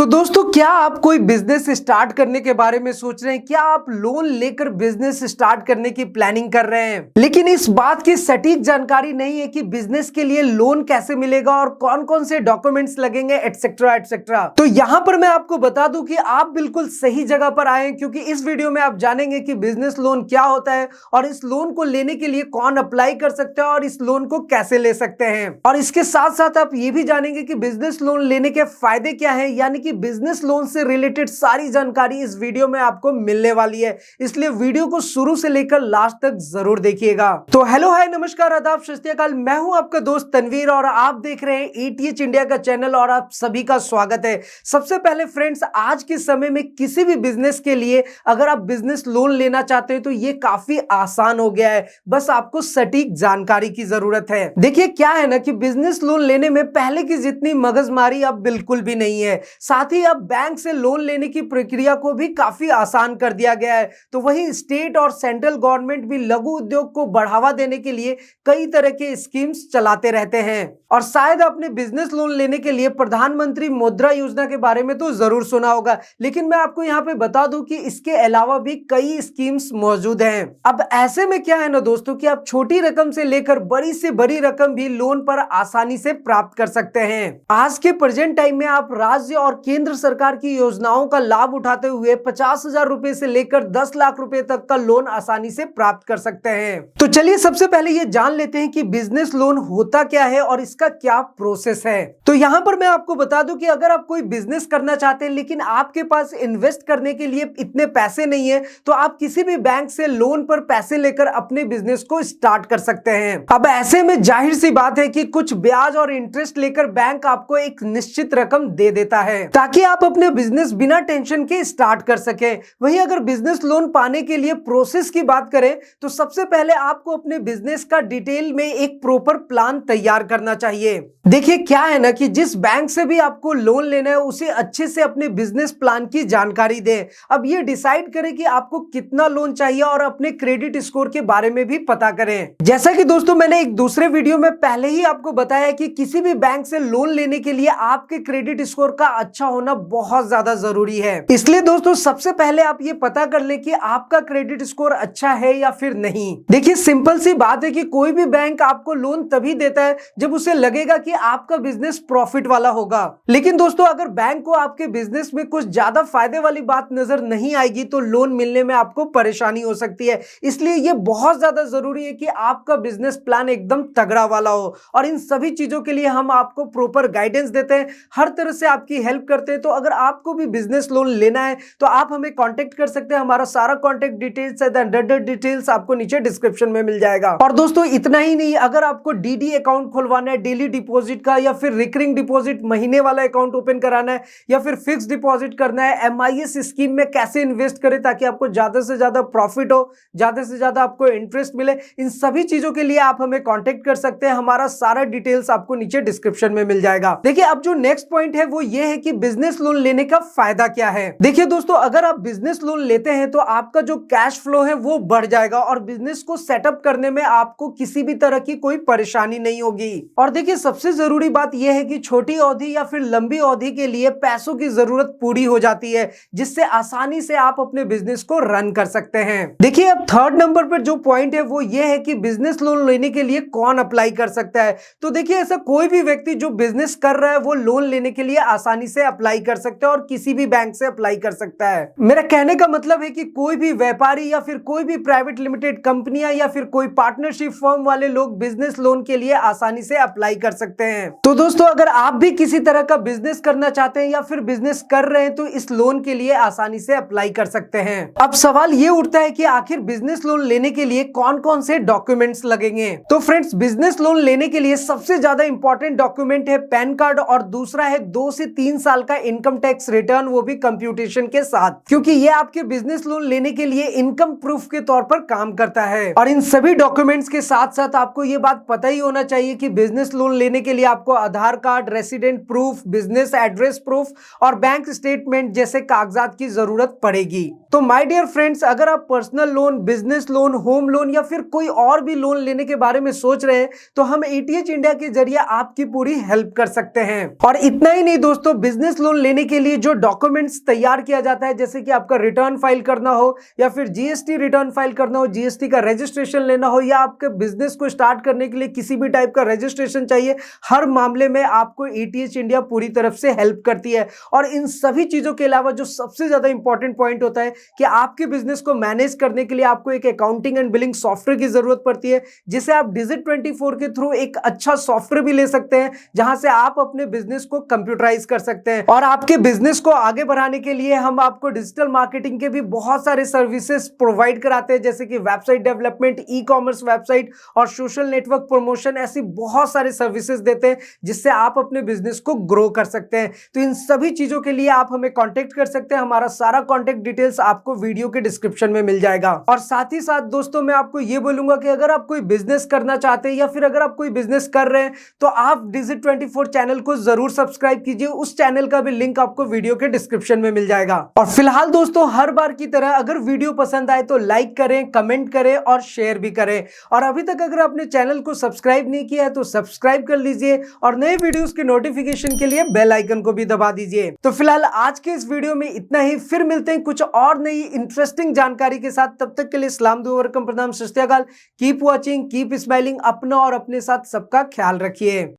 तो दोस्तों, क्या आप कोई बिजनेस स्टार्ट करने के बारे में सोच रहे हैं? क्या आप लोन लेकर बिजनेस स्टार्ट करने की प्लानिंग कर रहे हैं, लेकिन इस बात की सटीक जानकारी नहीं है कि बिजनेस के लिए लोन कैसे मिलेगा और कौन कौन से डॉक्यूमेंट्स लगेंगे, एटसेट्रा एटसेट्रा। तो यहां पर मैं आपको बता दूं कि आप बिल्कुल सही जगह पर आए हैं, क्योंकि इस वीडियो में आप जानेंगे कि बिजनेस लोन क्या होता है और इस लोन को लेने के लिए कौन अप्लाई कर सकता है और इस लोन को कैसे ले सकते हैं। और इसके साथ साथ आप ये भी जानेंगे कि बिजनेस लोन लेने के फायदे क्या है, यानी कि बिजनेस लोन से रिलेटेड सारी जानकारी इस वीडियो में आपको मिलने वाली है। इसलिए वीडियो को शुरू से लेकर लास्ट तक जरूर देखिएगा। तो हेलो, हाय, नमस्कार, आदाब, सत श्री अकाल। मैं हूं आपका दोस्त तनवीर और आप देख रहे हैं एटीएच इंडिया का चैनल और आप सभी का स्वागत है। सबसे पहले फ्रेंड्स, आज के समय में किसी भी बिजनेस के लिए अगर आप बिजनेस लोन लेना चाहते हैं तो ये काफी आसान हो गया है। बस आपको सटीक जानकारी की जरूरत है। देखिए, क्या है ना कि बिजनेस लोन लेने में पहले की जितनी मगजमारी अब बिल्कुल भी नहीं है। साथ ही अब बैंक से लोन लेने की प्रक्रिया को भी काफी आसान कर दिया गया है। तो वहीं स्टेट और सेंट्रल गवर्नमेंट भी लघु उद्योग को बढ़ावा देने के लिए कई तरह के स्कीम्स चलाते रहते हैं। और शायद अपने बिजनेस लोन लेने के लिए प्रधानमंत्री मुद्रा योजना के बारे में तो जरूर सुना होगा, लेकिन मैं आपको यहाँ पे बता दूं कि इसके अलावा भी कई स्कीम्स मौजूद हैं। अब ऐसे में क्या है ना दोस्तों, कि आप छोटी रकम से लेकर बड़ी से बड़ी रकम भी लोन पर आसानी से प्राप्त कर सकते हैं। आज के प्रेजेंट टाइम में आप राज्य और केंद्र सरकार की योजनाओं का लाभ उठाते हुए 50,000 रुपए से लेकर 10 लाख रुपए तक का लोन आसानी से प्राप्त कर सकते हैं। तो चलिए सबसे पहले ये जान लेते हैं कि बिजनेस लोन होता क्या है और इसका क्या प्रोसेस है। तो यहां पर मैं आपको बता दूं कि अगर आप कोई बिजनेस करना चाहते हैं लेकिन आपके पास इन्वेस्ट करने के लिए इतने पैसे नहीं है, तो आप किसी भी बैंक से लोन पर पैसे लेकर अपने बिजनेस को स्टार्ट कर सकते हैं। अब ऐसे में जाहिर सी बात है कि कुछ ब्याज और इंटरेस्ट लेकर बैंक आपको एक निश्चित रकम दे देता है ताकि आप अपने बिजनेस बिना टेंशन के स्टार्ट कर सके। वहीं अगर बिजनेस लोन पाने के लिए प्रोसेस की बात करें तो सबसे पहले आपको अपने बिजनेस का डिटेल में एक प्रॉपर प्लान तैयार करना चाहिए। देखिए, क्या है ना कि जिस बैंक से भी आपको लोन लेना है उसे अच्छे से अपने बिजनेस प्लान की जानकारी दें। अब ये डिसाइड करें कि आपको कितना लोन चाहिए और अपने क्रेडिट स्कोर के बारे में भी पता करें। जैसा कि दोस्तों मैंने एक दूसरे वीडियो में पहले ही आपको बताया कि किसी भी बैंक से लोन लेने के लिए आपके क्रेडिट स्कोर का अच्छा होना बहुत ज्यादा जरूरी है। इसलिए दोस्तों सबसे पहले आप ये पता कर ले कि आपका क्रेडिट स्कोर अच्छा है या फिर नहीं। देखिए, सिंपल सी बात है कि कोई भी बैंक आपको लोन तभी देता है जब उसे लगेगा कि आपका बिजनेस प्रॉफिट वाला होगा। लेकिन दोस्तों, अगर बैंक को आपके बिजनेस में कुछ ज्यादा फायदे वाली बात नजर नहीं आएगी तो लोन मिलने में आपको परेशानी हो सकती है। इसलिए यह बहुत ज्यादा जरूरी है कि आपका बिजनेस प्लान एकदम तगड़ा वाला हो। और इन सभी चीजों के लिए हम आपको प्रॉपर गाइडेंस देते हैं, हर तरह से आपकी हेल्प करते हैं। तो अगर आपको भी बिजनेस लोन लेना है तो आप हमें कांटेक्ट कर सकते हैं। हमारा सारा कांटेक्ट डिटेल्स डिटेल्स आपको नीचे डिस्क्रिप्शन में मिल जाएगा। और दोस्तों इतना ही नहीं, अगर आपको डीडी अकाउंट खुलवाना है, डेली डिपॉजिट का, या फिर रिकरिंग डिपॉजिट महीने वाला अकाउंट ओपन कराना है, या फिर फिक्स डिपॉजिट करना है, एमआईएस स्कीम में कैसे इन्वेस्ट करें ताकि आपको ज्यादा से ज्यादा प्रॉफिट हो, ज्यादा से ज्यादा आपको इंटरेस्ट मिले, इन सभी चीजों के लिए आप हमें कांटेक्ट कर सकते हैं। हमारा सारा डिटेल्स आपको नीचे डिस्क्रिप्शन में मिल जाएगा। देखिए, अब जो नेक्स्ट पॉइंट है वो ये है कि बिजनेस लोन लेने का फायदा क्या है। देखिए दोस्तों, अगर आप बिजनेस लोन लेते हैं तो आपका जो कैश फ्लो है वो बढ़ जाएगा और बिजनेस को सेटअप करने में आपको किसी भी तरह की कोई परेशानी नहीं होगी। और देखिए, सबसे जरूरी बात यह है कि छोटी अवधि या फिर लंबी अवधि के लिए पैसों की जरूरत पूरी हो जाती है, जिससे आसानी से आप अपने बिजनेस को रन कर सकते हैं। देखिए, अब थर्ड नंबर पर जो पॉइंट है वो ये है कि बिजनेस लोन लेने के लिए कौन अप्लाई कर सकता है। तो देखिए, ऐसा कोई भी व्यक्ति जो बिजनेस कर रहा है वो लोन लेने के लिए आसानी से अप्लाई कर सकता है और किसी भी बैंक से अप्लाई कर सकता है। मेरा कहने का मतलब है कि कोई भी व्यापारी या फिर कोई भी प्राइवेट लिमिटेड कंपनियां या फिर कोई पार्टनरशिप फर्म वाले लोग बिजनेस लोन के लिए आसानी से अप्लाई कर सकते हैं। तो दोस्तों, अगर आप भी किसी तरह का बिजनेस करना चाहते हैं या फिर बिजनेस कर रहे हैं तो इस लोन के लिए आसानी से अप्लाई कर सकते हैं। अब सवाल ये उठता है कि आखिर बिजनेस लोन लेने के लिए कौन कौन से डॉक्यूमेंट्स लगेंगे। तो फ्रेंड्स, बिजनेस लोन लेने के लिए सबसे ज्यादा इंपॉर्टेंट डॉक्यूमेंट है पैन कार्ड और दूसरा है 2 से 3 साल का इनकम टैक्स रिटर्न, वो भी कंप्यूटेशन के साथ, क्योंकि ये आपके बिजनेस लोन लेने के लिए इनकम प्रूफ के तौर पर काम करता है। और इन सभी डॉक्यूमेंट्स के साथ साथ आपको ये बात पता ही होना चाहिए कि बिजनेस लोन लेने के लिए आपको Aadhaar card, resident proof, business address proof और बैंक स्टेटमेंट जैसे कागजात की जरूरत पड़ेगी। तो माय डियर फ्रेंड्स, अगर आप personal loan, business loan, home loan या फिर कोई और भी लोन लेने के बारे में सोच रहे हैं तो हम एटीएच इंडिया के जरिए आपकी पूरी हेल्प कर सकते हैं। और इतना ही नहीं दोस्तों, बिजनेस बिजनेस लोन लेने के लिए जो डॉक्यूमेंट्स तैयार किया जाता है, जैसे कि आपका रिटर्न फाइल करना हो या फिर जीएसटी रिटर्न फाइल करना हो, जीएसटी का रजिस्ट्रेशन लेना हो, या आपके बिजनेस को स्टार्ट करने के लिए किसी भी टाइप का रजिस्ट्रेशन चाहिए, हर मामले में आपको एटीएच इंडिया पूरी तरफ से हेल्प करती है। और इन सभी चीजों के अलावा जो सबसे ज्यादा इंपॉर्टेंट पॉइंट होता है कि आपके बिजनेस को मैनेज करने के लिए आपको एक अकाउंटिंग एंड बिलिंग सॉफ्टवेयर की जरूरत पड़ती है, जिसे आप Digit24 के थ्रू एक अच्छा सॉफ्टवेयर भी ले सकते हैं, जहां से आप अपने बिजनेस को कंप्यूटराइज कर सकते हैं। और आपके बिजनेस को आगे बढ़ाने के लिए हम आपको डिजिटल मार्केटिंग के भी बहुत सारे सर्विसेज प्रोवाइड कराते हैं, जैसे कि website development, e commerce website और सोशल नेटवर्क प्रमोशन, ऐसी बहुत सारे सर्विसेज देते हैं जिससे आप अपने बिजनेस को ग्रो कर सकते हैं। तो इन सभी चीजों के लिए आप हमें कांटेक्ट कर सकते हैं। हमारा सारा कांटेक्ट डिटेल्स आपको वीडियो के डिस्क्रिप्शन में मिल जाएगा। और साथ ही साथ दोस्तों मैं आपको यह बोलूंगा कि अगर आप कोई बिजनेस करना चाहते हैं या फिर अगर आप कोई बिजनेस कर रहे हैं तो आप Digit24 चैनल को जरूर सब्सक्राइब कीजिए। उस चैनल का भी लिंक आपको वीडियो के डिस्क्रिप्शन में मिल जाएगा। और फिलहाल दोस्तों हर बार की तरह अगर वीडियो पसंद आए तो लाइक करें, कमेंट करें और शेयर भी करें। और अभी तक अगर आपने चैनल को सब्सक्राइब नहीं किया है तो सब्सक्राइब कर लीजिए और नए वीडियोस के नोटिफिकेशन के लिए बेल आइकन को भी दबा दीजिए। तो फिलहाल आज के इस वीडियो में इतना ही, फिर मिलते हैं कुछ और नई इंटरेस्टिंग जानकारी के साथ। तब तक के लिए सलाम दुआ वरकम प्रणाम, सत श्री अकाल। Keep watching, keep smiling. अपना और अपने साथ सबका ख्याल रखिए।